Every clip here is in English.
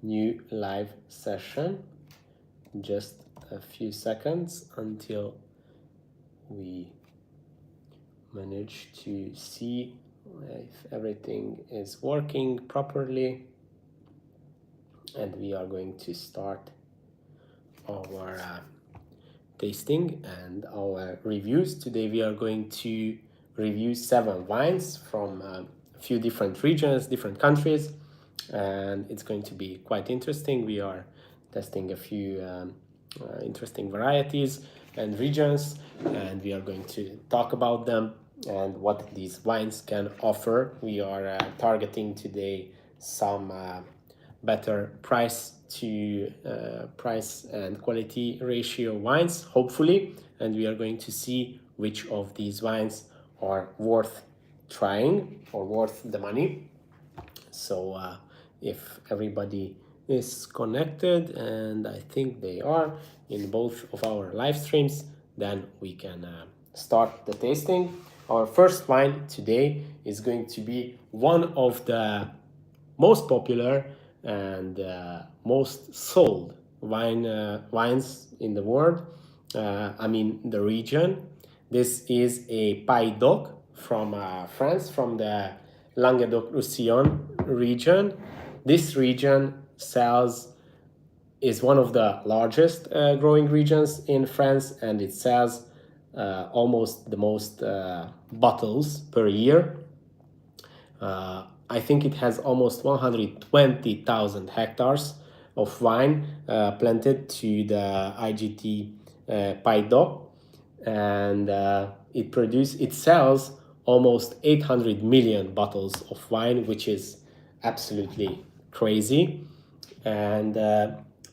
new live session. Just a few seconds until we manage to see if everything is working properly, and we are going to start our tasting and our reviews. Today we are going to review 7 wines from a few different regions, different countries, and it's going to be quite interesting. We are testing a few interesting varieties and regions, and we are going to talk about them and what these wines can offer. We are targeting today some better price to price and quality ratio wines, hopefully, and we are going to see which of these wines are worth trying or worth the money. So if everybody is connected, and I think they are in both of our live streams, then we can start the tasting. Our first wine today is going to be one of the most popular and most sold wines in the world. I mean the region. This is a Pays d'Oc from France, from the Languedoc-Roussillon region. This region is one of the largest growing regions in France, and it sells almost the most bottles per year. I think it has almost 120,000 hectares of wine planted to the IGT Pays d'Oc, and it sells almost 800 million bottles of wine, which is absolutely crazy. And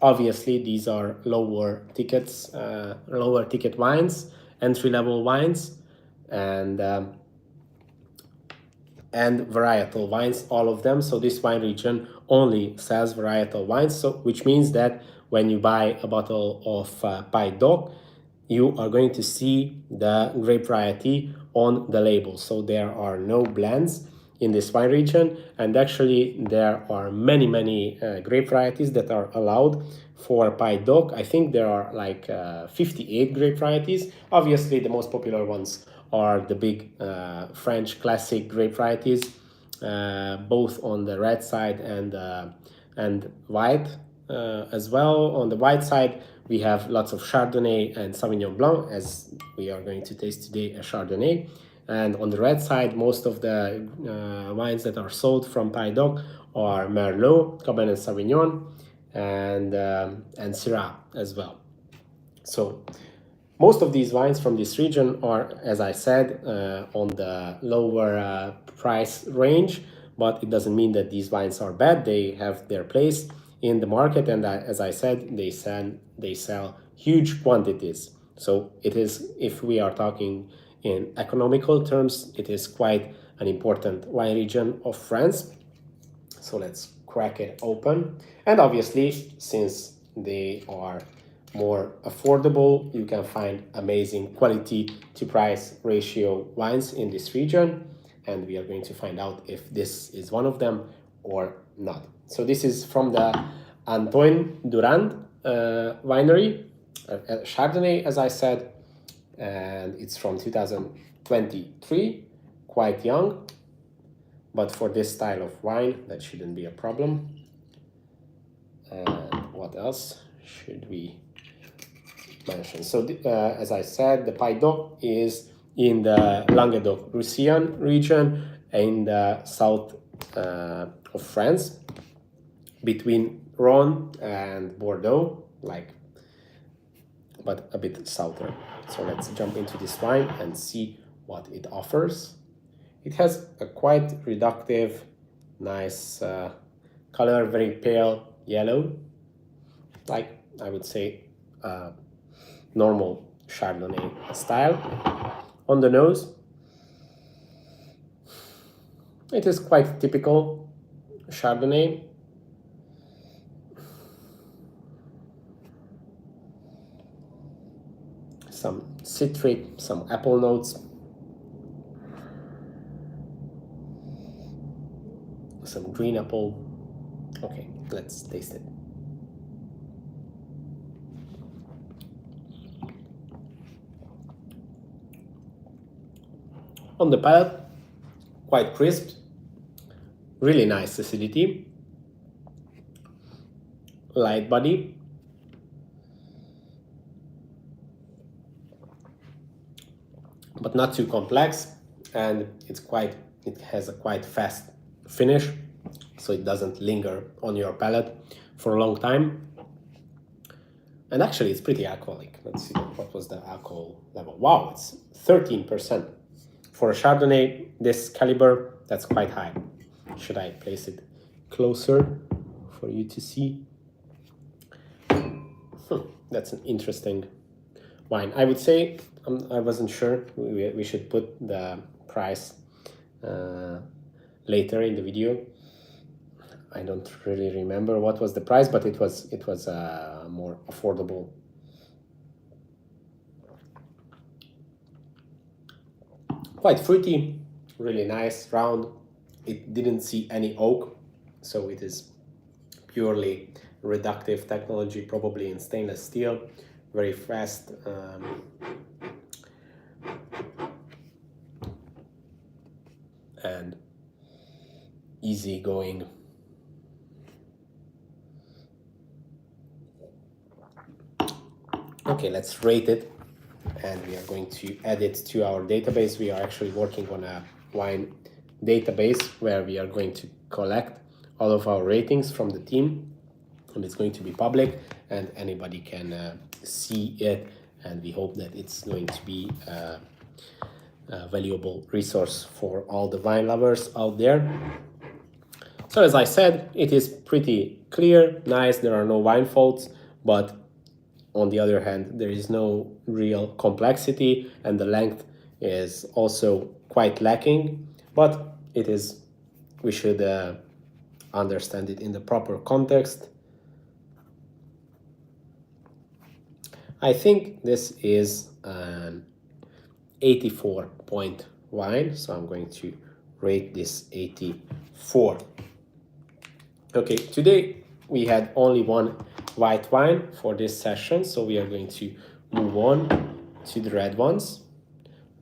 obviously these are lower ticket wines, entry-level wines, and varietal wines, all of them. So this wine region only sells varietal wines, so which means that when you buy a bottle of Pays d'Oc, you are going to see the grape variety on the label. So there are no blends in this wine region, and actually there are many grape varieties that are allowed for Pays d'Oc. I think there are like 58 grape varieties. Obviously the most popular ones are the big French classic grape varieties, both on the red side and white as well. On the white side we have lots of Chardonnay and Sauvignon Blanc, as we are going to taste today a Chardonnay. And on the red side, most of the wines that are sold from Pays d'Oc are Merlot, Cabernet Sauvignon, and Syrah as well. So most of these wines from this region are, as I said, on the lower price range, but it doesn't mean that these wines are bad. They have their place in the market, and as I said, they sell huge quantities. So it is, if we are talking in economical terms, it is quite an important wine region of France. So let's crack it open. And obviously, since they are more affordable, you can find amazing quality to price ratio wines in this region, and we are going to find out if this is one of them or not. So this is from the Antoine Durand winery, Chardonnay, as I said, and it's from 2023, quite young, but for this style of wine that shouldn't be a problem. And what else should we mention? So as I said, the Pays d'Oc is in the Languedoc-Roussillon region in the south of France, between Rhône and Bordeaux, but a bit southern. So let's jump into this wine and see what it offers. It has a quite reductive, nice color, very pale yellow, like I would say normal Chardonnay style. On the nose, it is quite typical Chardonnay. Some citric, some apple notes, some green apple, Okay, let's taste it. On the palate, quite crisp, really nice acidity, light body, but not too complex, and it has a quite fast finish, so it doesn't linger on your palate for a long time. And actually, it's pretty alcoholic. Let's see, what was the alcohol level? Wow, it's 13%. For a Chardonnay this caliber, that's quite high. Should I place it closer for you to see? That's an interesting wine. I would say, I wasn't sure, we should put the price later in the video. I don't really remember what was the price, but it was more affordable. Quite fruity, really nice, round. It didn't see any oak, so it is purely reductive technology, probably in stainless steel. Very fast. And easygoing. Okay, let's rate it, and we are going to add it to our database. We are actually working on a wine database where we are going to collect all of our ratings from the team, and it's going to be public and anybody can see it, and we hope that it's going to be a valuable resource for all the wine lovers out there. So as I said, it is pretty clear, nice, there are no wine faults, but on the other hand, there is no real complexity, and the length is also quite lacking, but it is, we should understand it in the proper context. I think this is an 84 point wine, so I'm going to rate this 84. Okay, today we had only one white wine for this session, so we are going to move on to the red ones.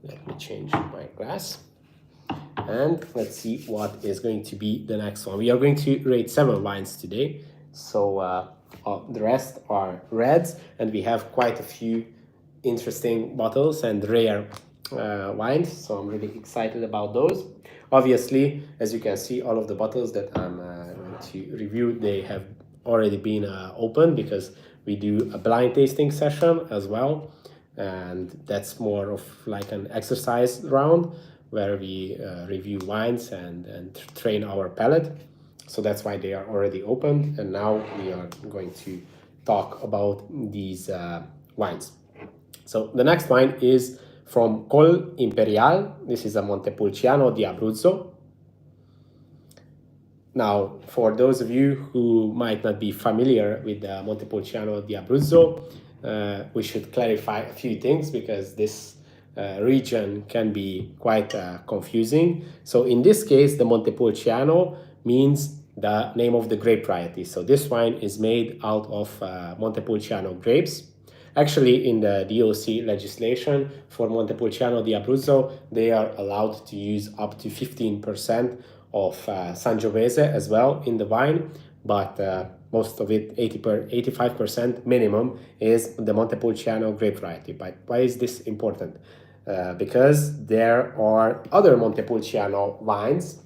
Let me change my glass, and let's see what is going to be the next one. We are going to rate 7 wines today, so the rest are reds, and we have quite a few interesting bottles and rare wines, so I'm really excited about those. Obviously, as you can see, all of the bottles that I'm going to review, they have already been opened, because we do a blind tasting session as well, and that's more of like an exercise round where we review wines and train our palate. So that's why they are already opened, and now we are going to talk about these wines. So the next wine is from Col Imperial. This is a Montepulciano di Abruzzo. Now, for those of you who might not be familiar with the Montepulciano di Abruzzo, we should clarify a few things, because this region can be quite confusing. So in this case, the Montepulciano means the name of the grape variety. So this wine is made out of Montepulciano grapes. Actually, in the DOC legislation for Montepulciano di Abruzzo, they are allowed to use up to 15% of Sangiovese as well in the wine, but most of it, 85% minimum, is the Montepulciano grape variety. But why is this important? Because there are other Montepulciano wines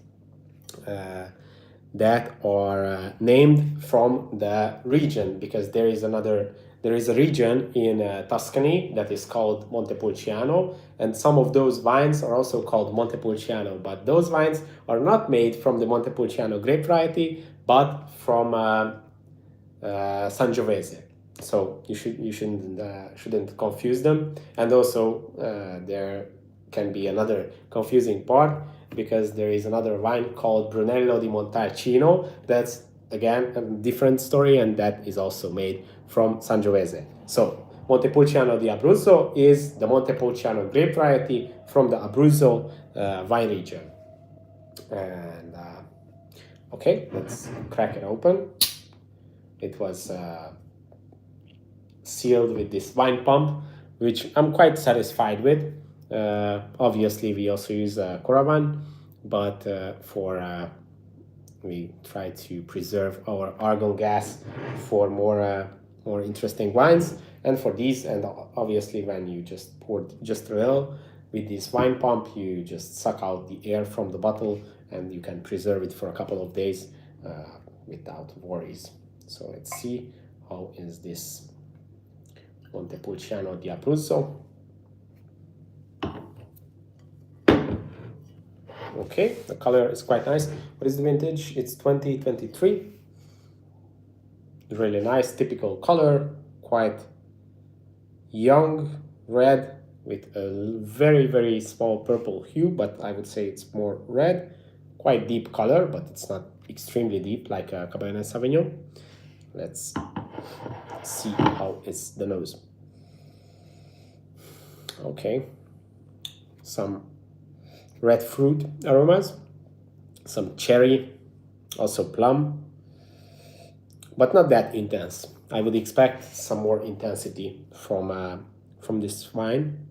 that are named from the region, because there is a region in Tuscany that is called Montepulciano, and some of those wines are also called Montepulciano, but those wines are not made from the Montepulciano grape variety, but from Sangiovese. So you shouldn't confuse them. And also there can be another confusing part, because there is another wine called Brunello di Montalcino. That's again a different story, and that is also made from Sangiovese. So Montepulciano di Abruzzo is the Montepulciano grape variety from the Abruzzo wine region. And Okay, let's crack it open. It was sealed with this wine pump, which I'm quite satisfied with. Obviously, we also use Coravan, but we try to preserve our argon gas for more interesting wines. And for these, and obviously when you just pour just a little with this wine pump, you just suck out the air from the bottle and you can preserve it for a couple of days without worries. So let's see how is this Montepulciano di Abruzzo. Okay, the color is quite nice. What is the vintage? It's 2023. Really nice, typical color, quite young, red with a very, very small purple hue, but I would say it's more red. Quite deep color, but it's not extremely deep like a Cabernet Sauvignon. Let's see how is the nose. Okay, some red fruit aromas, some cherry, also plum, but not that intense. I would expect some more intensity from this wine.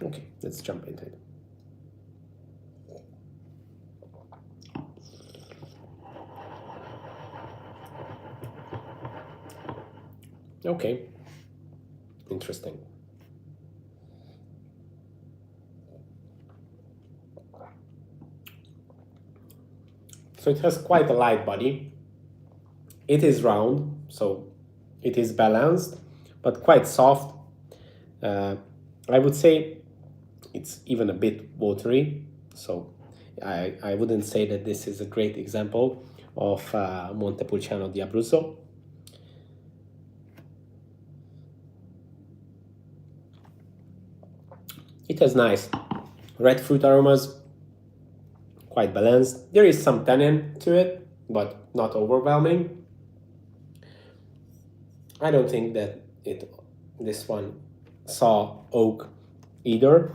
Okay, let's jump into it. Okay, interesting. So it has quite a light body. It is round, so it is balanced, but quite soft. I would say it's even a bit watery. So I wouldn't say that this is a great example of Montepulciano di Abruzzo. It has nice red fruit aromas, quite balanced. There is some tannin to it, but not overwhelming. I don't think that this one saw oak either,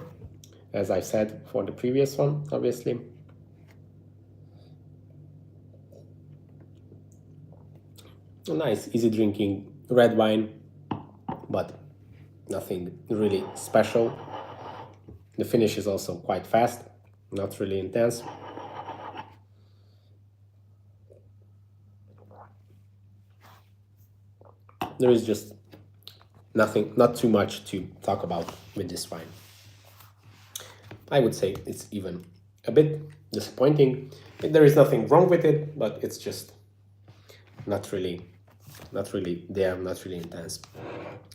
as I said for the previous one, obviously. A nice, easy drinking red wine, but nothing really special. The finish is also quite fast, not really intense. There is just nothing, not too much to talk about with this wine. I would say it's even a bit disappointing. There is nothing wrong with it, but it's just not really there, not really intense.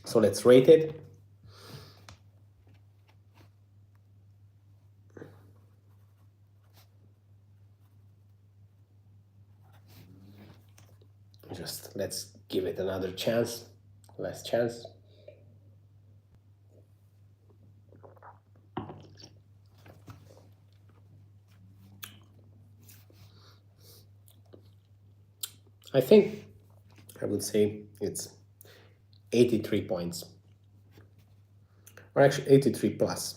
So let's rate it. Just let's give it another chance, last chance. I think I would say it's 83 points, or actually 83 plus.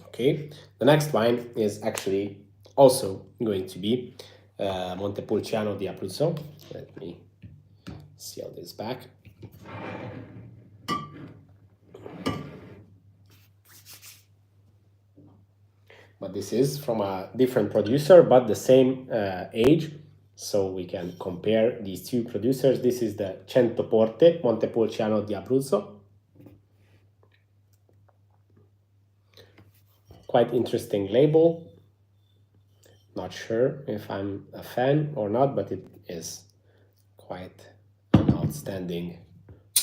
Okay, the next wine is actually also going to be Montepulciano di Abruzzo. Let me seal this back. But this is from a different producer, but the same age. So we can compare these two producers. This is the Cento Porte Montepulciano di Abruzzo. Quite interesting label. Not sure if I'm a fan or not, but it is quite an outstanding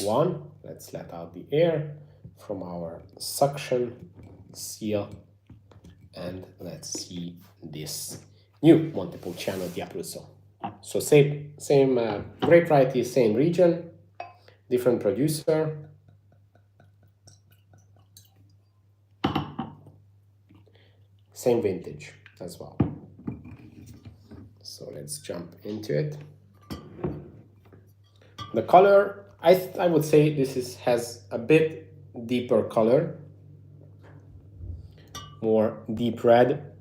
one. Let's let out the air from our suction seal. And let's see this new Montepulciano di Abruzzo. So same grape variety, same region, different producer. Same vintage as well. So let's jump into it. The color, I would say this has a bit deeper color. more deep red.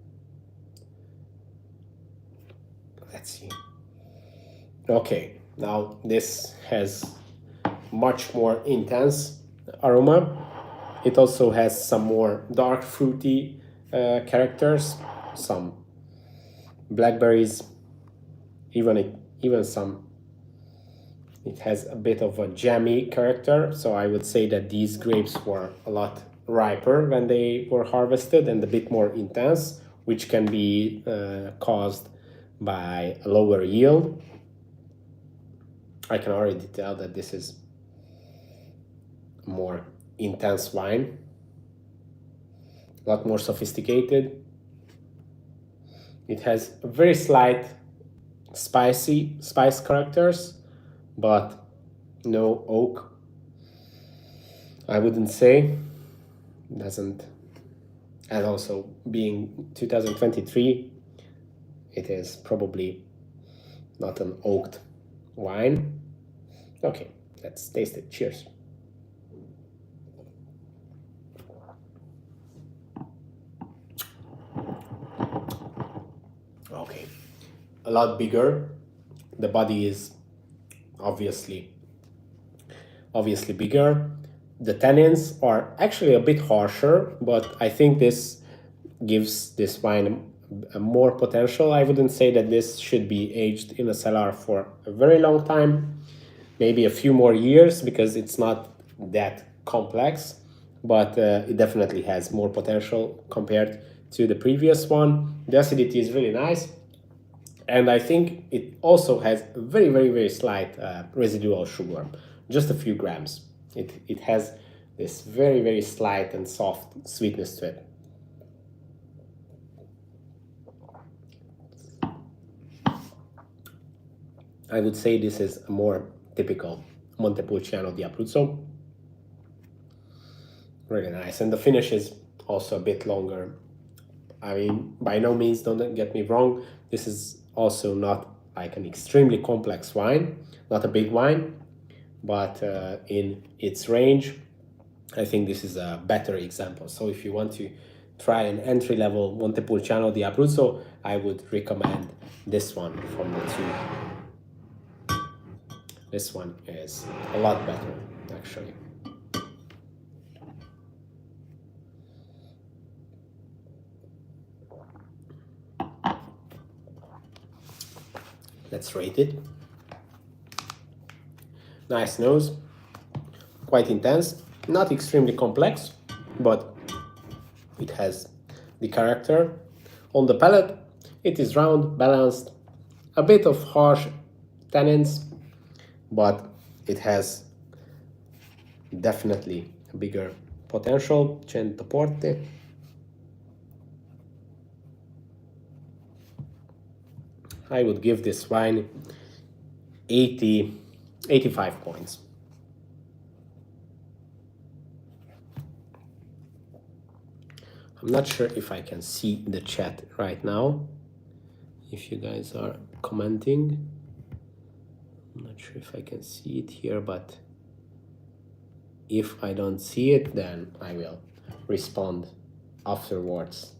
Let's see. Okay, now this has much more intense aroma. It also has some more dark fruity characters, some blackberries, even some. It has a bit of a jammy character, so I would say that these grapes were a lot riper when they were harvested and a bit more intense, which can be caused by a lower yield. I can already tell that this is a more intense wine, a lot more sophisticated. It has very slight spice characters, but no oak. I wouldn't say. Doesn't. And also being 2023, it is probably not an oaked wine. Okay, let's taste it. Cheers. Okay, a lot bigger. The body is obviously bigger. The tannins are actually a bit harsher, but I think this gives this wine a more potential. I wouldn't say that this should be aged in a cellar for a very long time, maybe a few more years, because it's not that complex, but it definitely has more potential compared to the previous one. The acidity is really nice, and I think it also has a very, very, very slight residual sugar, just a few grams. It has this very, very slight and soft sweetness to it. I would say this is a more typical Montepulciano di Abruzzo. Really nice, and the finish is also a bit longer. I mean, by no means, don't get me wrong, this is also not like an extremely complex wine, not a big wine, but in its range, I think this is a better example. So if you want to try an entry-level Montepulciano di Abruzzo, I would recommend this one from the two. This one is a lot better, actually. Let's rate it. Nice nose, quite intense, not extremely complex, but it has the character. On the palate, it is round, balanced, a bit of harsh tannins, but it has definitely a bigger potential. Centoporte. I would give this wine 85 points. I'm not sure if I can see the chat right now, if you guys are commenting. I'm not sure if I can see it here, but if I don't see it, then I will respond afterwards.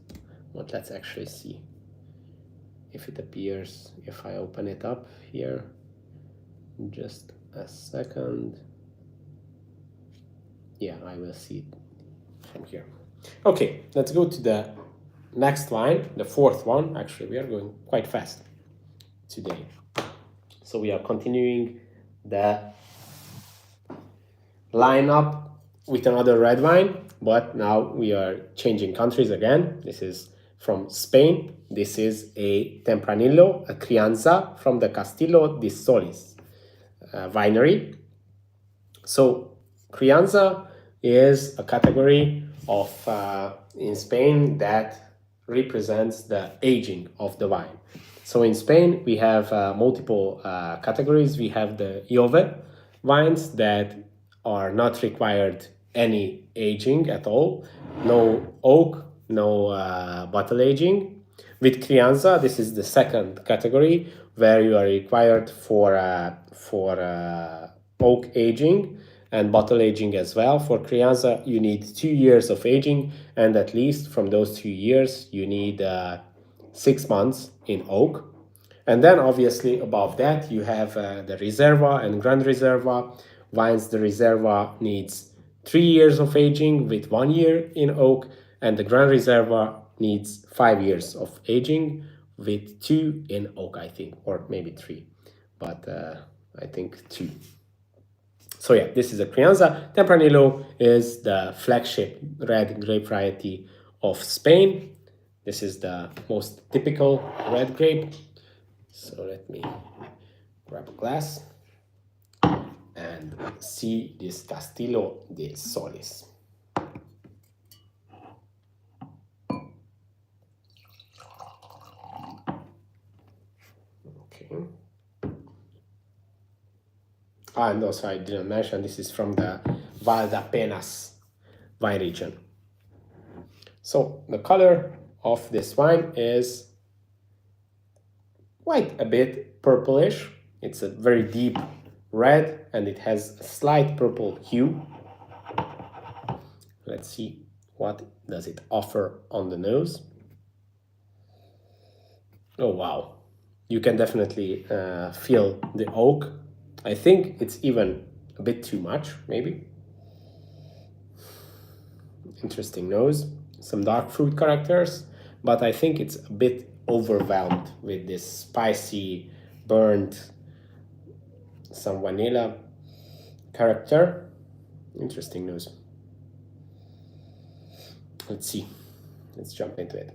But let's actually see if it appears, if I open it up here. Just a second. Yeah, I will see it from here. Okay, let's go to the next wine, the fourth one. Actually, we are going quite fast today. So we are continuing the lineup with another red wine, but now we are changing countries again. This is from Spain. This is a Tempranillo, a Crianza from the Castillo di Solis winery. So Crianza is a category of in Spain that represents the aging of the wine. So in Spain we have multiple categories. We have the Jove wines that are not required any aging at all, no oak, no bottle aging. With Crianza, this is the second category where you are required for oak aging. and bottle aging as well. For Crianza, you need 2 years of aging, and at least from those 2 years, you need 6 months in oak. And then obviously above that, you have the Reserva and Grand Reserva wines. The Reserva needs 3 years of aging with 1 year in oak, and the Grand Reserva needs 5 years of aging with 2 in oak, I think, or maybe 3, but I think 2. So yeah, this is a Crianza. Tempranillo is the flagship red grape variety of Spain. This is the most typical red grape. So let me grab a glass and see this Castillo de Solis. Okay. And also I didn't mention, this is from the Valdepenas wine region. So the color of this wine is quite a bit purplish. It's a very deep red and it has a slight purple hue. Let's see what does it offer on the nose. Oh wow, you can definitely feel the oak. I think it's even a bit too much, maybe. Interesting nose, some dark fruit characters, but I think it's a bit overwhelmed with this spicy, burnt, some vanilla character. Interesting nose. Let's see. Let's jump into it.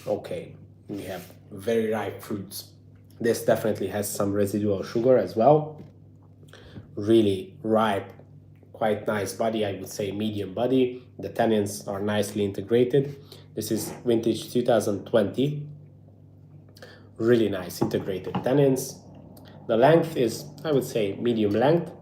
Okay, we have very ripe fruits. This definitely has some residual sugar as well. Really ripe, quite nice body, I would say medium body. The tannins are nicely integrated. This is vintage 2020. Really nice integrated tannins. The length is, I would say, medium length.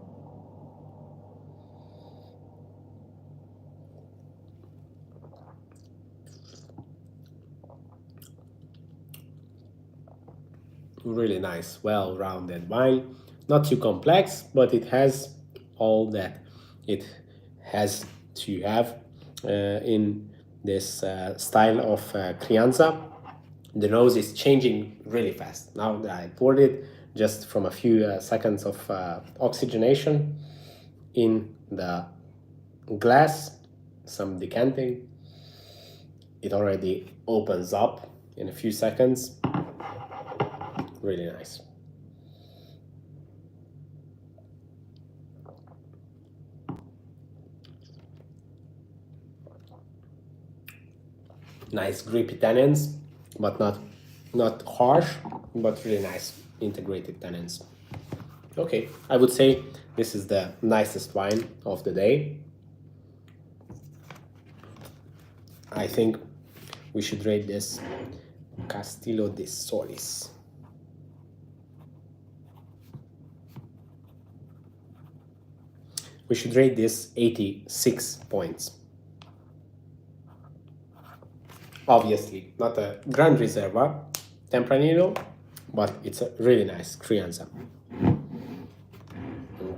Really nice, well-rounded wine. Not too complex, but it has all that it has to have in this style of Crianza. The nose is changing really fast. Now that I poured it, just from a few seconds of oxygenation in the glass, some decanting, it already opens up in a few seconds. Really nice. Nice grippy tannins, but not harsh, but really nice integrated tannins. Okay, I would say this is the nicest wine of the day. I think we should rate this Castillo de Solis. We should rate this 86 points. Obviously, not a Grand Reserva Tempranillo, but it's a really nice Crianza.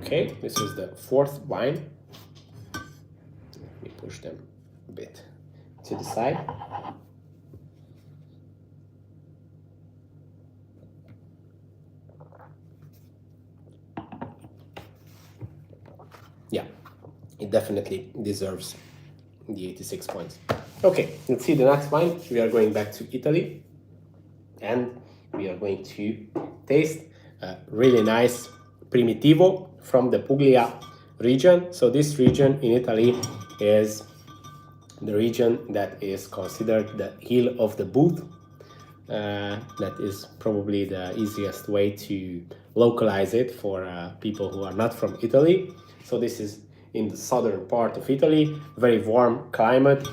Okay, this is the fourth wine. Let me push them a bit to the side. Yeah, it definitely deserves the 86 points. Okay, let's see the next wine. We are going back to Italy and we are going to taste a really nice Primitivo from the Puglia region. So this region in Italy is the region that is considered the heel of the boot. That is probably the easiest way to localize it for people who are not from Italy. So this is in the southern part of Italy, very warm climate,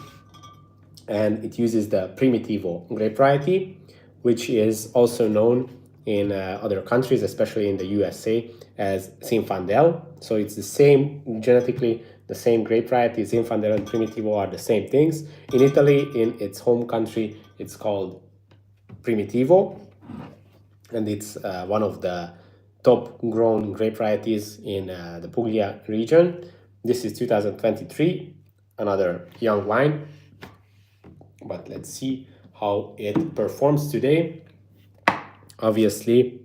and it uses the Primitivo grape variety, which is also known in other countries, especially in the USA, as Zinfandel. So it's the same, genetically, the same grape variety. Zinfandel and Primitivo are the same things. In Italy, in its home country, it's called Primitivo. and it's one of the top grown grape varieties in the Puglia region. This is 2023, another young wine, but let's see how it performs today. Obviously,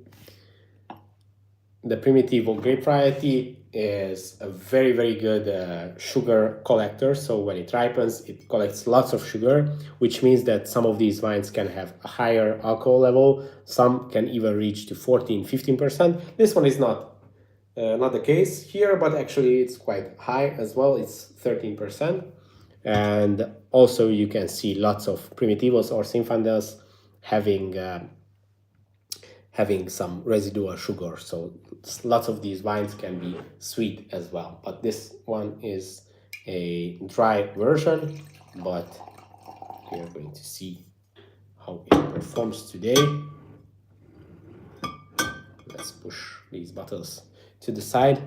the Primitivo grape variety is a very, very good sugar collector. So when it ripens, it collects lots of sugar, which means that some of these wines can have a higher alcohol level. Some can even reach to 14, 15%. This one is not the case here, but actually it's quite high as well. It's 13%. And also you can see lots of Primitivos or Zinfandos having some residual sugar, so lots of these wines can be sweet as well, but this one is a dry version. But we are going to see how it performs today. Let's push these bottles to the side.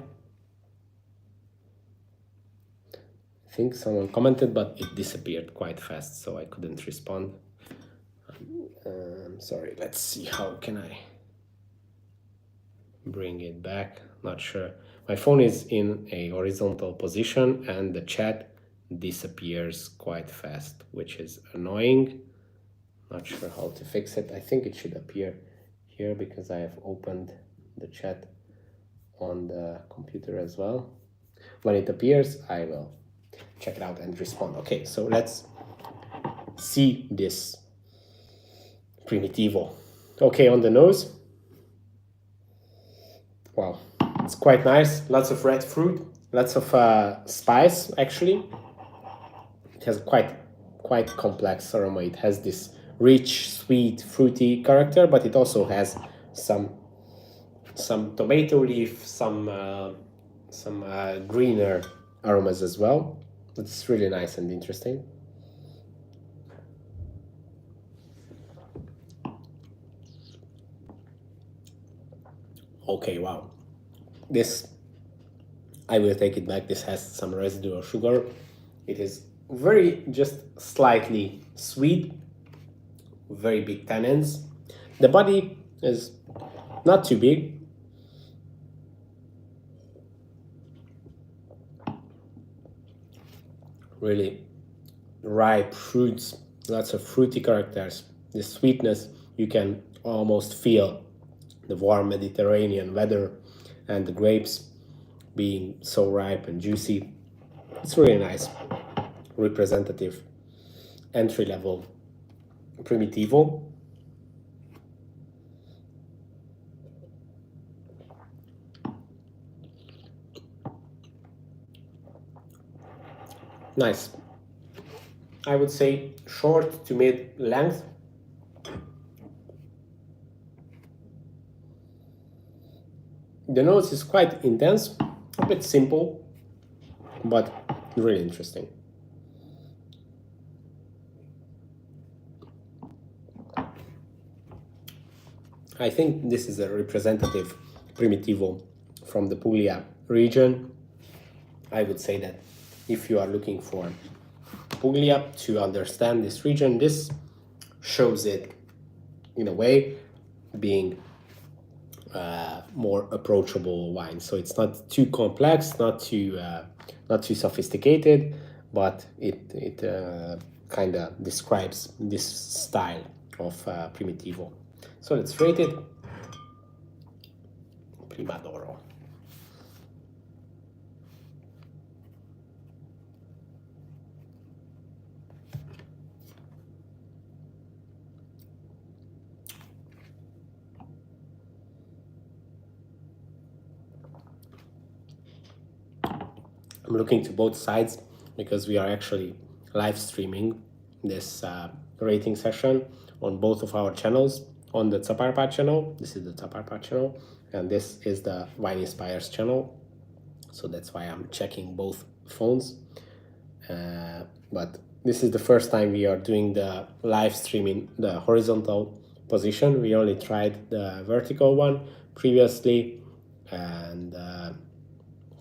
I think someone commented, but it disappeared quite fast, so I couldn't respond. Sorry, let's see, how can I bring it back? Not sure. My phone is in a horizontal position and the chat disappears quite fast, which is annoying. Not sure how to fix it. I think it should appear here because I have opened the chat on the computer as well. When it appears, I will check it out and respond. Okay, so let's see this Primitivo. Okay, on the nose. Wow, it's quite nice. Lots of red fruit, lots of spice actually. It has quite complex aroma. It has this rich, sweet, fruity character, but it also has some tomato leaf, some greener aromas as well. It's really nice and interesting. Okay, wow. This, I will take it back. This has some residual sugar. It is very just slightly sweet, very big tannins. The body is not too big. Really ripe fruits, lots of fruity characters. The sweetness, you can almost feel the warm Mediterranean weather and the grapes being so ripe and juicy. It's really nice, representative, entry-level Primitivo. Nice. I would say short to mid length. The nose is quite intense, a bit simple, but really interesting. I think this is a representative Primitivo from the Puglia region. I would say that if you are looking for Puglia to understand this region, this shows it in a way, being more approachable wine. So it's not too complex, not too sophisticated, but it kind of describes this style of Primitivo. So let's rate it. Prima d'oro. I'm looking to both sides because we are actually live streaming this rating session on both of our channels. On the Tsaparpa channel, this is the Tsaparpa channel, and this is the Wine Inspires channel. So that's why I'm checking both phones. But this is the first time we are doing the live streaming, the horizontal position. We only tried the vertical one previously, and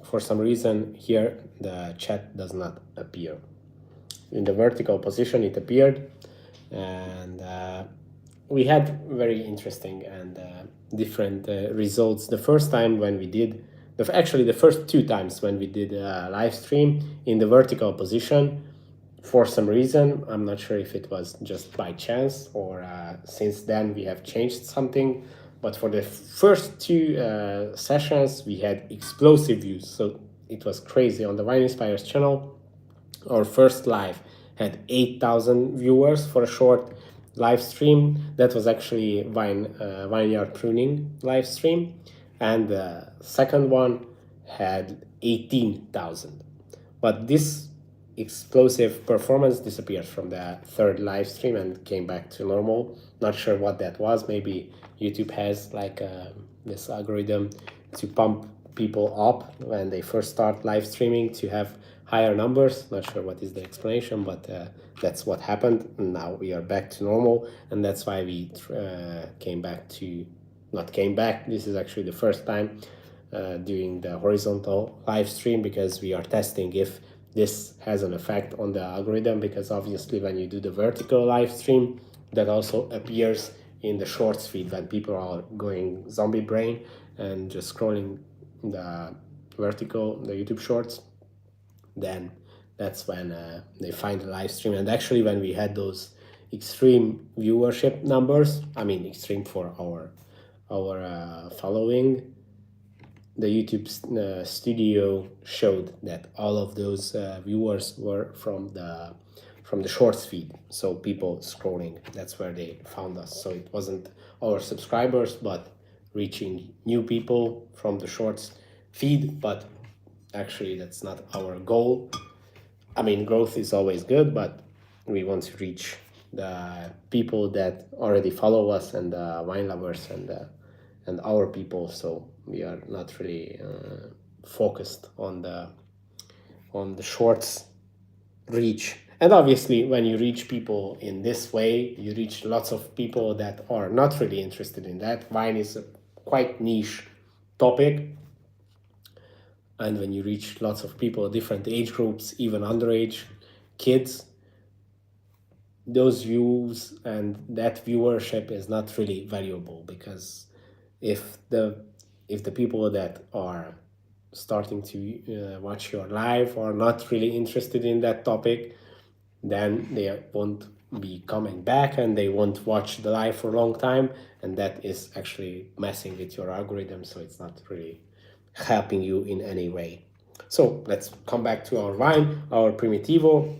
for some reason here the chat does not appear. In the vertical position it appeared, and we had very interesting and different results. The first time when we did, actually the first two times when we did a live stream in the vertical position, for some reason, I'm not sure if it was just by chance or since then we have changed something, but for the first two sessions we had explosive views, so it was crazy. On the Wine Inspires channel, our first live had 8,000 viewers for a short live stream. That was actually vineyard pruning live stream, and the second one had 18,000. But this explosive performance disappeared from the third live stream and came back to normal. Not sure what that was. Maybe YouTube has like this algorithm to pump people up when they first start live streaming to have higher numbers. Not sure what is the explanation, but that's what happened. Now we are back to normal, and that's why we came back to, not came back, this is actually the first time doing the horizontal live stream, because we are testing if this has an effect on the algorithm, because obviously when you do the vertical live stream, that also appears in the shorts feed when people are going zombie brain and just scrolling the vertical, the YouTube shorts, then that's when they find the live stream. And actually when we had those extreme viewership numbers, I mean extreme for our following, the YouTube studio showed that all of those viewers were from the shorts feed, so people scrolling, that's where they found us. So it wasn't our subscribers, but reaching new people from the shorts feed. But actually that's not our goal. I mean, growth is always good, but we want to reach the people that already follow us, and the wine lovers, and our people. So we are not really focused on the shorts reach. And obviously when you reach people in this way, you reach lots of people that are not really interested in that. Wine is a quite niche topic, and when you reach lots of people, different age groups, even underage kids, those views and that viewership is not really valuable, because if the people that are starting to watch your live are not really interested in that topic, then they won't be coming back and they won't watch the live for a long time, and that is actually messing with your algorithm, so it's not really helping you in any way. So let's come back to our wine, our Primitivo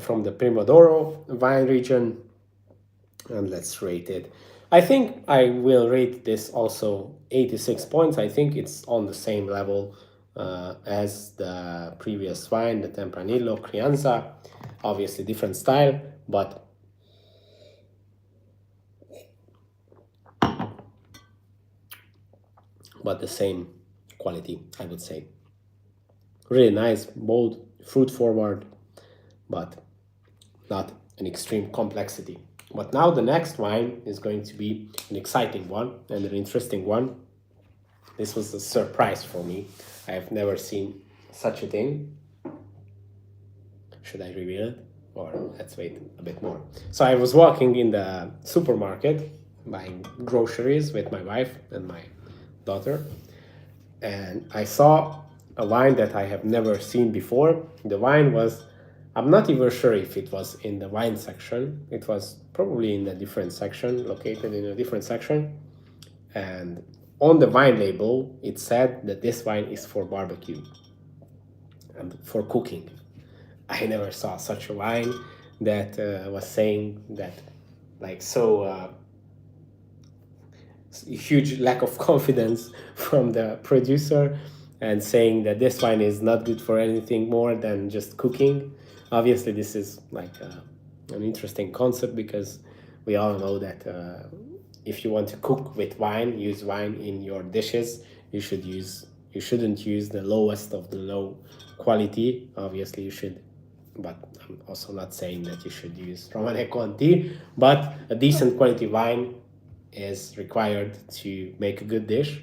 from the Primodoro wine region, and let's rate it. I think I will rate this also 86 points. I think it's on the same level as the previous wine, the Tempranillo Crianza. Obviously different style, but the same quality, I would say. Really nice, bold, fruit forward, but not an extreme complexity. But now the next wine is going to be an exciting one and an interesting one. This was a surprise for me. I have never seen such a thing. Should I reveal it? Or let's wait a bit more. So I was walking in the supermarket buying groceries with my wife and my daughter, and I saw a wine that I have never seen before. The wine was, I'm not even sure if it was in the wine section. It was probably in a different section, located in a different section. And on the wine label, it said that this wine is for barbecue and for cooking. I never saw such a wine that was saying that, like, so huge lack of confidence from the producer, and saying that this wine is not good for anything more than just cooking. Obviously this is like an interesting concept, because we all know that if you want to cook with wine, use wine in your dishes, you shouldn't use the lowest of the low quality. Obviously you should, but I'm also not saying that you should use Romane Conti, but a decent quality wine is required to make a good dish.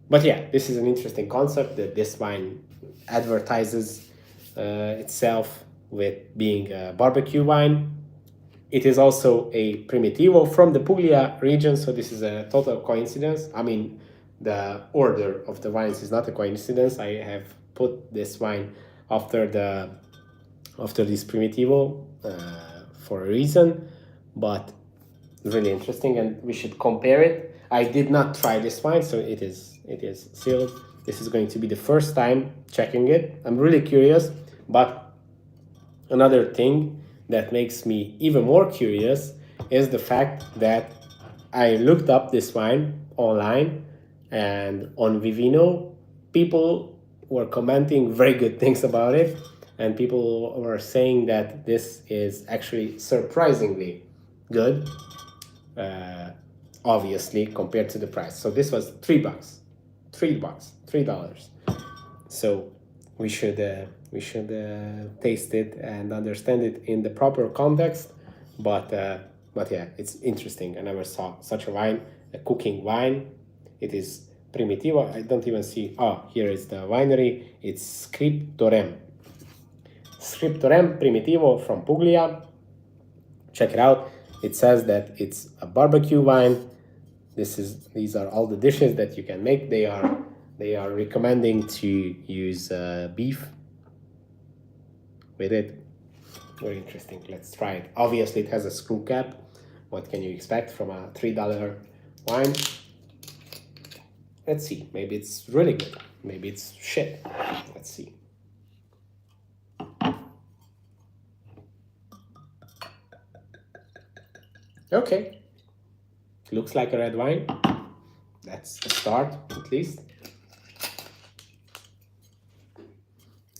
But yeah, this is an interesting concept, that this wine advertises itself with being a barbecue wine. it is also a Primitivo from the Puglia region, so this is a total coincidence. I mean, the order of the wines is not a coincidence. I have put this wine after this Primitivo for a reason, but really interesting, and we should compare it. I did not try this wine, so it is sealed. This is going to be the first time checking it. I'm really curious, but another thing that makes me even more curious is the fact that I looked up this wine online, and on Vivino, people were commenting very good things about it, and people were saying that this is actually surprisingly good, uh, obviously compared to the price. So this was $3, $3. So we should taste it and understand it in the proper context. But yeah, it's interesting. I never saw such a wine, a cooking wine. It is Primitivo. I don't even see. Oh, here is the winery. It's Scriptorem Primitivo from Puglia. Check it out. It says that it's a barbecue wine. These are all the dishes that you can make. They are recommending to use beef with it. Very interesting. Let's try it. Obviously, it has a screw cap. What can you expect from a $3 wine? Let's see. Maybe it's really good. Maybe it's shit. Let's see. Okay. Looks like a red wine. That's a start, at least.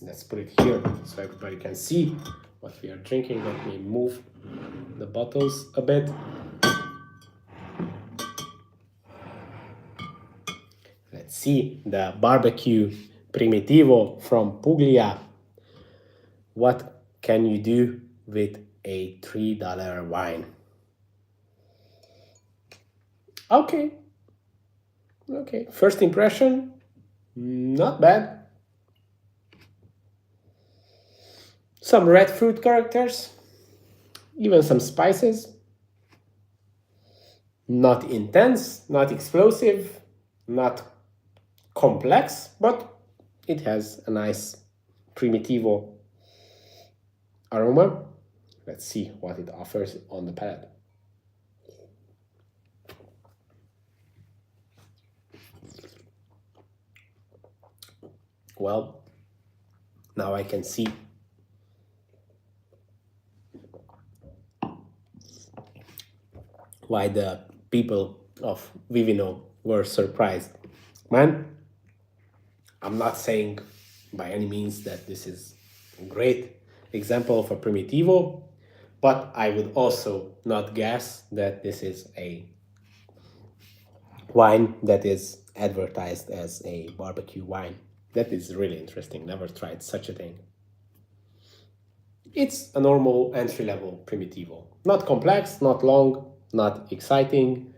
Let's put it here so everybody can see what we are drinking. Let me move the bottles a bit. Let's see the barbecue Primitivo from Puglia. What can you do with a $3 wine? Okay, first impression, not bad. Some red fruit characters, even some spices. Not intense, not explosive, not complex, but it has a nice Primitivo aroma. Let's see what it offers on the palate. Well, now I can see why the people of Vivino were surprised. Man, I'm not saying by any means that this is a great example of a Primitivo, but I would also not guess that this is a wine that is advertised as a barbecue wine. That is really interesting. Never tried such a thing. It's a normal entry-level Primitivo. Not complex, not long, not exciting,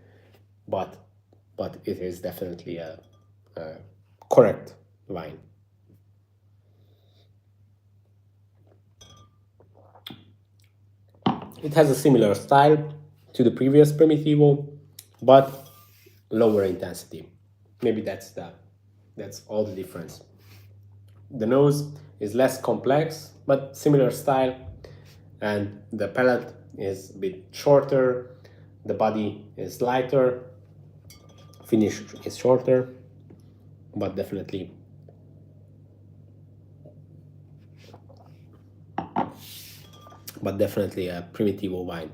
but it is definitely a correct wine. It has a similar style to the previous Primitivo, but lower intensity. Maybe that's all the difference. The nose is less complex, but similar style, and the palate is a bit shorter, the body is lighter, finish is shorter, but definitely a Primitivo wine.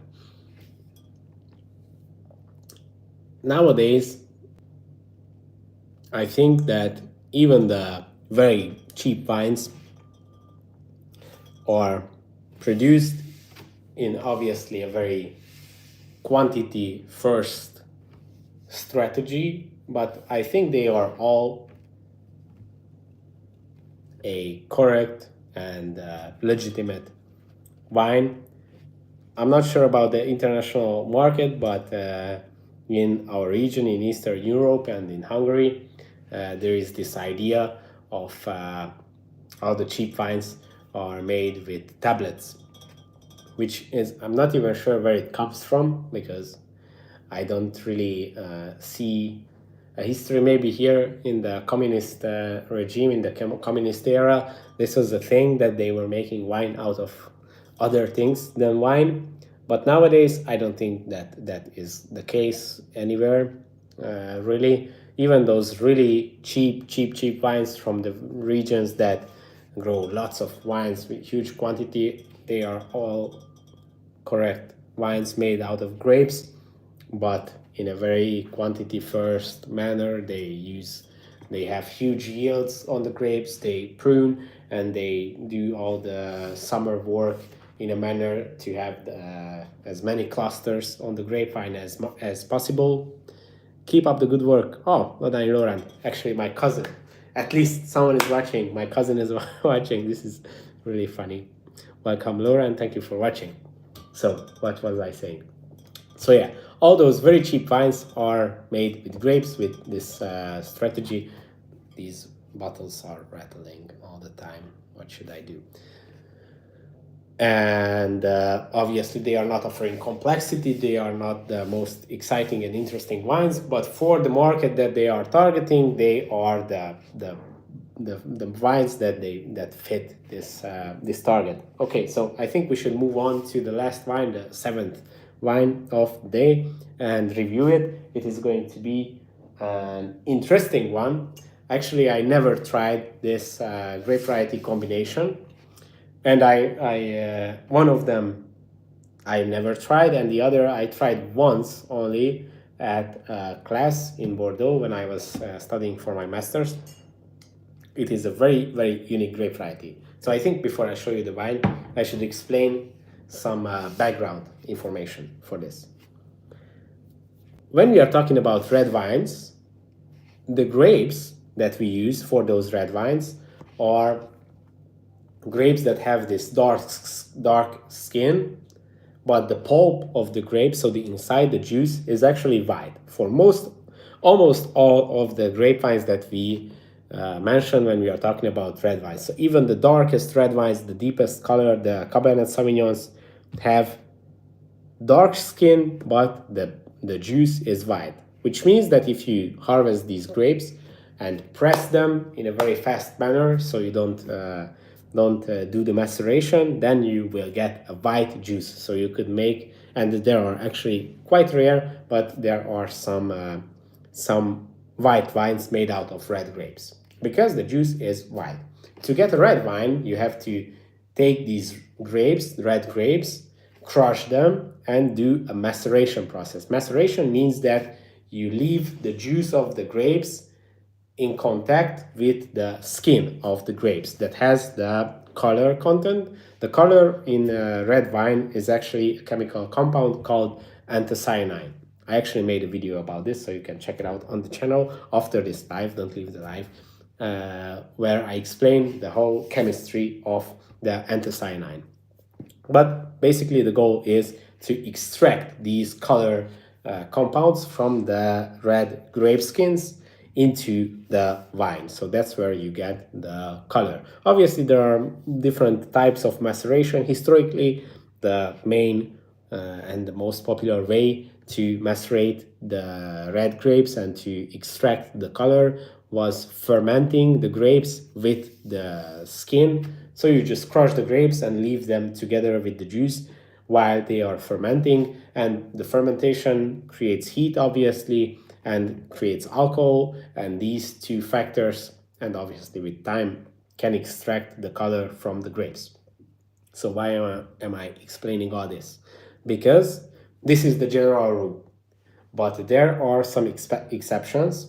Nowadays, I think that even the very cheap wines are produced in obviously a very quantity first strategy, but I think they are all a correct and legitimate wine. I'm not sure about the international market, but in our region, in Eastern Europe and in Hungary, there is this idea of how the cheap wines are made with tablets, which is, I'm not even sure where it comes from, because I don't really see a history. Maybe here in the communist regime, in the communist era, this was a thing that they were making wine out of other things than wine. But nowadays, I don't think that that is the case anywhere, really. Even those really cheap wines from the regions that grow lots of wines with huge quantity, they are all correct wines made out of grapes, but in a very quantity first manner. They have huge yields on the grapes, they prune, and they do all the summer work in a manner to have as many clusters on the grapevine as possible. Keep up the good work. Oh, well done, Laurent. Actually, my cousin. At least someone is watching. My cousin is watching. This is really funny. Welcome, Laurent. Thank you for watching. So, what was I saying? So yeah, all those very cheap wines are made with grapes with this strategy. These bottles are rattling all the time. What should I do? And obviously they are not offering complexity, they are not the most exciting and interesting wines, but for the market that they are targeting, they are the wines that fit this target. Okay, so I think we should move on to the last wine, the seventh wine of the day, and review it. It is going to be an interesting one. Actually, I never tried this grape variety combination, and I one of them I never tried, and the other I tried once only at a class in Bordeaux when I was studying for my master's. It is a very unique grape variety. So I think before I show you the wine, I should explain some background information for this. When we are talking about red wines, the grapes that we use for those red wines are grapes that have this dark skin, but the pulp of the grape, so the inside, the juice, is actually white. For almost all of the grapevines that we mention when we are talking about red wines. So even the darkest red wines, the deepest color, the Cabernet Sauvignons, have dark skin, but the juice is white, which means that if you harvest these grapes and press them in a very fast manner, so you don't do the maceration, then you will get a white juice. So you could make, and there are actually quite rare, but there are some white wines made out of red grapes because the juice is white. To get a red wine, you have to take these grapes, red grapes, crush them, and do a maceration process. Maceration means that you leave the juice of the grapes in contact with the skin of the grapes that has the color content. The color in red wine is actually a chemical compound called anthocyanin. I actually made a video about this, so you can check it out on the channel after this live. Don't leave the live, where I explain the whole chemistry of the anthocyanin. But basically the goal is to extract these color compounds from the red grape skins into the wine. So that's where you get the color. Obviously, there are different types of maceration. Historically, the main and the most popular way to macerate the red grapes and to extract the color was fermenting the grapes with the skin. So you just crush the grapes and leave them together with the juice while they are fermenting, and the fermentation creates heat, obviously, and creates alcohol, and these two factors, and obviously with time, can extract the color from the grapes. So why am I explaining all this? Because this is the general rule, but there are some exceptions.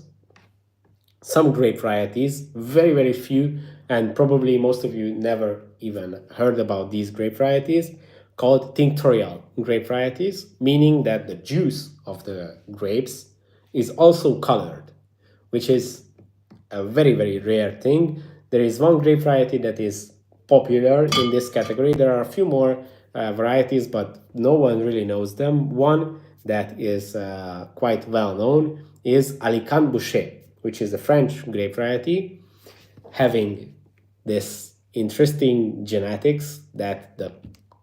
Some grape varieties, very few, and probably most of you never even heard about these grape varieties, called tinctorial grape varieties, meaning that the juice of the grapes is also colored, which is a very rare thing. There is one grape variety that is popular in this category. There are a few more varieties, but no one really knows them. One that is quite well known is Alicante Bouschet, which is a French grape variety, having this interesting genetics that the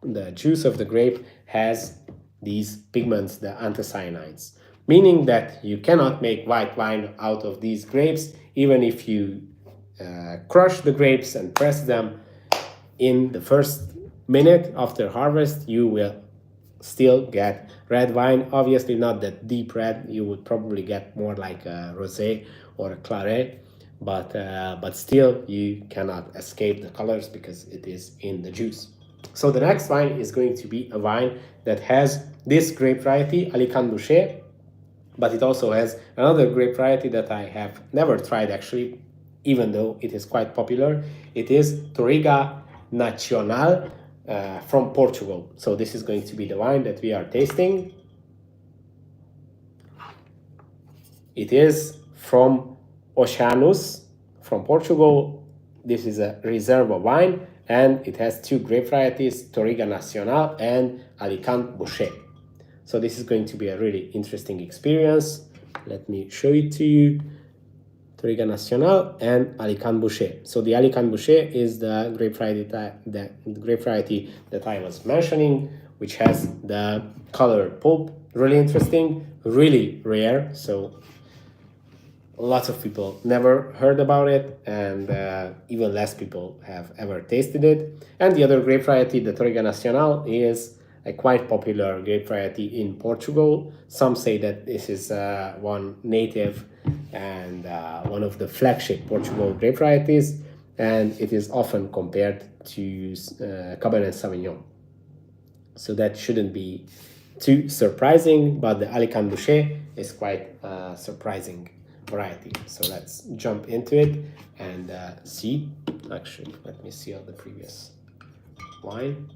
the juice of the grape has these pigments, the anthocyanins, meaning that you cannot make white wine out of these grapes, even if you crush the grapes and press them in the first minute after harvest, you will still get red wine. Obviously not that deep red, you would probably get more like a rosé or a claret, but still you cannot escape the colors because it is in the juice. So the next wine is going to be a wine that has this grape variety, Alicante Boucher, but it also has another grape variety that I have never tried actually, even though it is quite popular. It is Toriga Nacional from Portugal. So this is going to be the wine that we are tasting. It is from Oceanus, from Portugal. This is a Reserva wine, and it has two grape varieties, Toriga Nacional and Alicante Boucher. So this is going to be a really interesting experience. Let me show it to you. Toriga Nacional and Alicante Boucher. So the Alicante Boucher is the grape variety that I was mentioning, which has the color pulp. Really interesting, really rare. So lots of people never heard about it, and even less people have ever tasted it. And the other grape variety, the Toriga Nacional, is a quite popular grape variety in Portugal. Some say that this is one native and one of the flagship Portugal grape varieties, and it is often compared to Cabernet Sauvignon. So that shouldn't be too surprising, but the Alicante Boucher is quite surprising variety. So let's jump into it and see. Actually, let me see on the previous wine.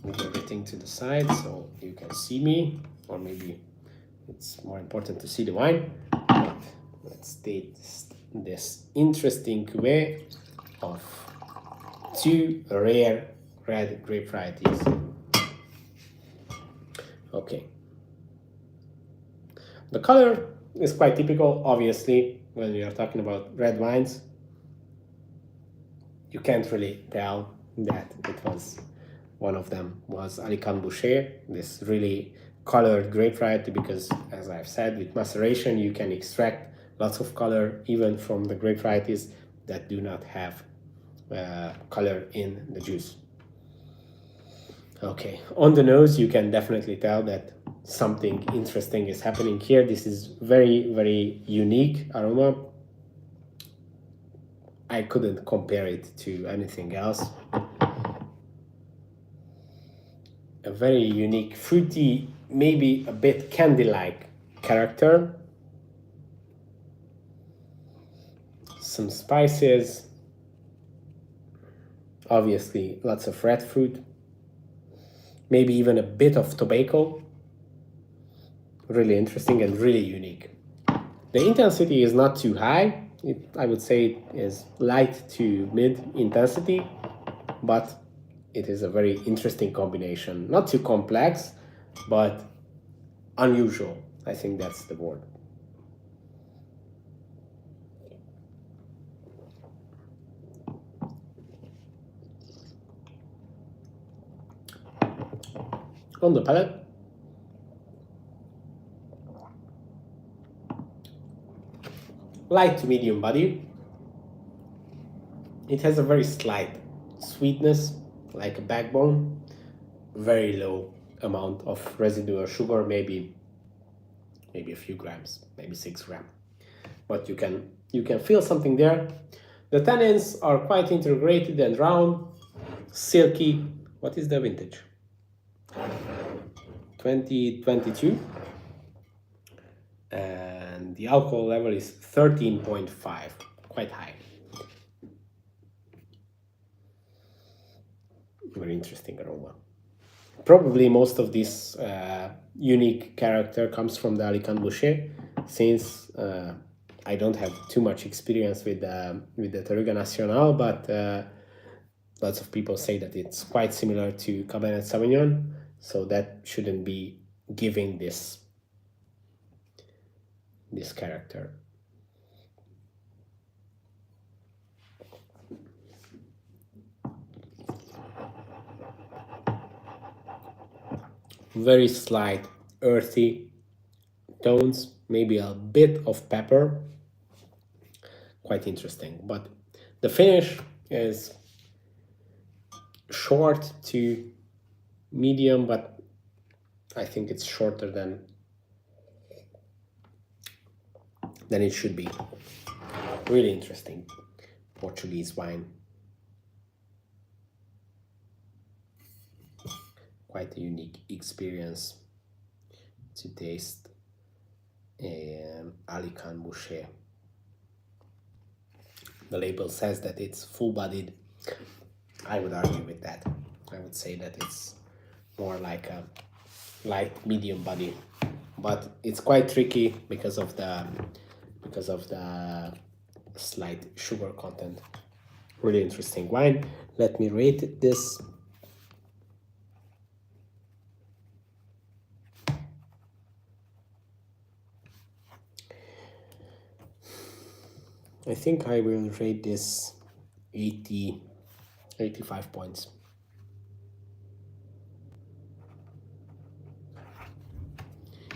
Move everything to the side so you can see me, or maybe it's more important to see the wine. But let's taste this interesting cuvée of two rare red grape varieties. Okay. The color is quite typical, obviously, when we are talking about red wines. You can't really tell that it was one of them was Alicante Boucher, this really colored grape variety, because as I've said, with maceration you can extract lots of color even from the grape varieties that do not have color in the juice. Okay, on the nose you can definitely tell that something interesting is happening here. This is very, very unique aroma. I couldn't compare it to anything else. A very unique, fruity, maybe a bit candy-like character. Some spices. Obviously, lots of red fruit. Maybe even a bit of tobacco. Really interesting and really unique. The intensity is not too high. I would say it is light to mid intensity, but it is a very interesting combination. Not too complex, but unusual. I think that's the word. On the palate, light to medium body. It has a very slight sweetness, like a backbone. Very low amount of residual sugar, maybe a few grams, maybe 6 grams. But you can feel something there. The tannins are quite integrated and round, silky. What is the vintage? 2022. And the alcohol level is 13.5, quite high. Very interesting aroma. Probably most of this unique character comes from the Alicante Boucher, since I don't have too much experience with the Toriga Nacional, but lots of people say that it's quite similar to Cabernet Sauvignon, so that shouldn't be giving this character. very slight earthy tones, maybe a bit of pepper. Quite interesting. But the finish is short to medium, but I think it's shorter than it should be. Really interesting Portuguese wine. Quite a unique experience to taste Alicante Boucher. The label says that it's full-bodied. I would argue with that. I would say that it's more like a light medium body, but it's quite tricky because of the slight sugar content. Really interesting wine. Let me rate this. I think I will rate this 85 points.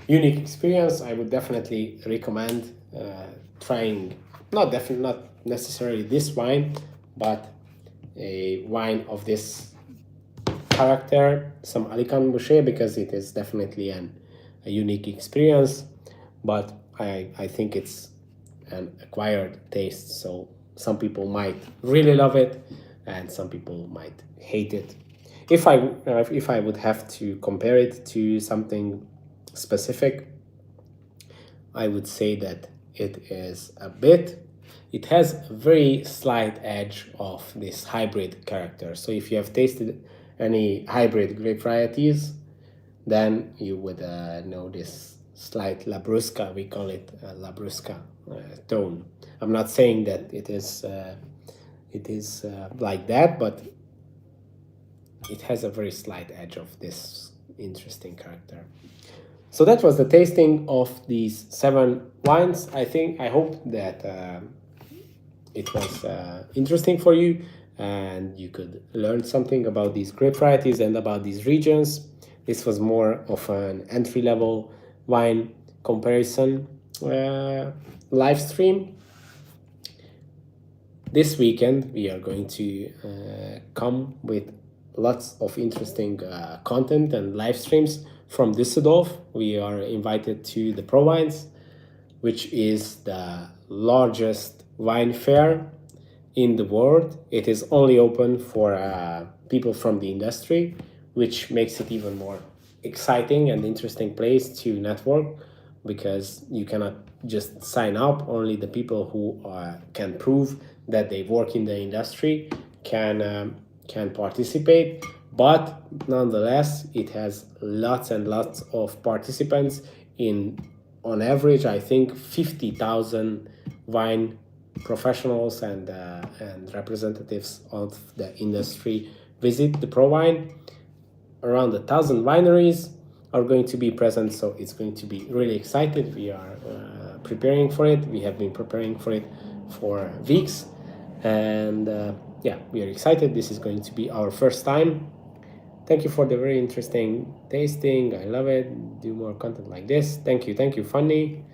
Unique experience. I would definitely recommend trying, not necessarily this wine, but a wine of this character, some Alicante Boucher, because it is definitely a unique experience. But I think it's an acquired taste, so some people might really love it and some people might hate it. If I would have to compare it to something specific, I would say that it has a very slight edge of this hybrid character. So if you have tasted any hybrid grape varieties, then you would know this slight labrusca, we call it labrusca tone. I'm not saying that it is like that, but it has a very slight edge of this interesting character. So that was the tasting of these 7 wines. I hope that it was interesting for you and you could learn something about these grape varieties and about these regions. This was more of an entry-level wine comparison live stream. This weekend we are going to come with lots of interesting content and live streams from Düsseldorf. We are invited to the ProWines, which is the largest wine fair in the world. It is only open for people from the industry, which makes it even more exciting and interesting place to network, because you cannot just sign up. Only the people who can prove that they work in the industry can participate. But nonetheless, it has lots and lots of participants. On average, I think 50,000 wine professionals and representatives of the industry visit the ProWine. Around 1,000 wineries are going to be present, so it's going to be really excited. We are preparing for it. We have been preparing for it for weeks, and yeah, we are excited. This is going to be our first time. Thank you for the very interesting tasting. I love it. Do more content like this. Thank you, Funny.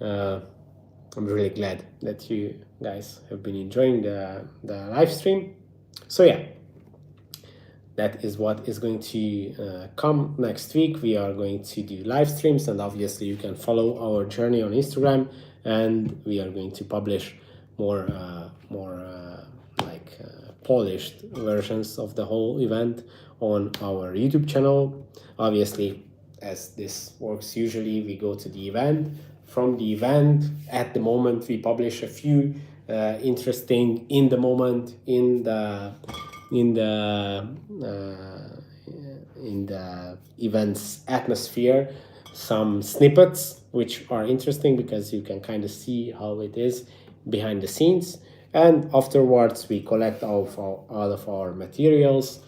I'm really glad that you guys have been enjoying the live stream. So yeah, that is what is going to come next week. We are going to do live streams, and obviously you can follow our journey on Instagram, and we are going to publish more polished versions of the whole event on our YouTube channel. Obviously, as this works, usually we go to the event. From the event, at the moment, we publish a few interesting in the moment in the event's atmosphere, some snippets which are interesting because you can kind of see how it is behind the scenes. And afterwards, we collect all of our materials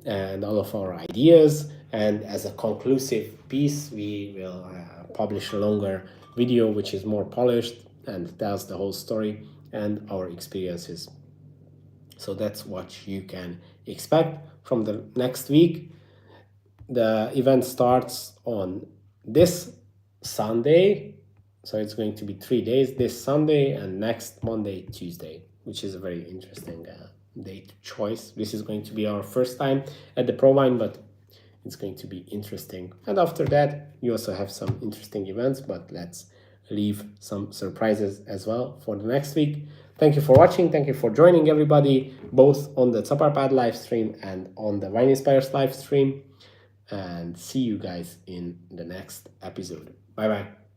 and all of our ideas. And as a conclusive piece, we will publish a longer video, which is more polished and tells the whole story and our experiences. So that's what you can expect from the next week. the event starts on this Sunday, so it's going to be 3 days, this Sunday and next Monday, Tuesday, which is a very interesting date choice. This is going to be our first time at the Provine, but it's going to be interesting. And after that, you also have some interesting events, but let's leave some surprises as well for the next week. Thank you for watching. Thank you for joining, everybody, both on the Zaparpad live stream and on the Wine Inspires live stream. And see you guys in the next episode. Bye bye.